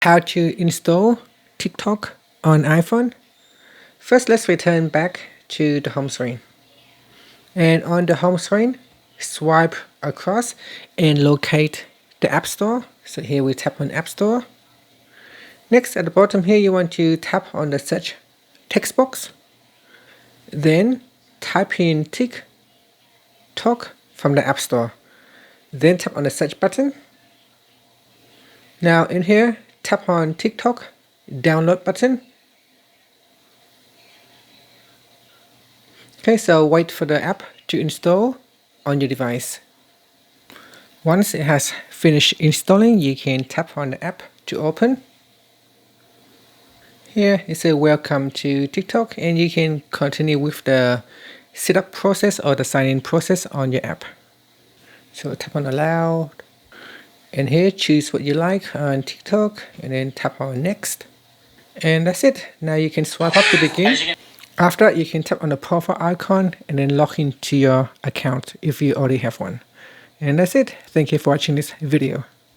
How to install TikTok on iPhone. First, let's return back to the home screen. And on the home screen, swipe across and locate the App Store. So here we tap on App Store. Next, at the bottom here, you want to tap on the search text box. Then type in TikTok from the App Store. Then tap on the search button. Now in here, tap on TikTok download button. Okay, so wait for the app to install on your device. Once it has finished installing, you can tap on the app to open. Here it says welcome to TikTok, and you can continue with the setup process or the sign-in process on your app. So tap on allow, and here choose what you like on TikTok, and then tap on next. And that's it. Now you can swipe up to begin. After that, you can tap on the profile icon and then log into your account if you already have one. And that's it. Thank you for watching this video.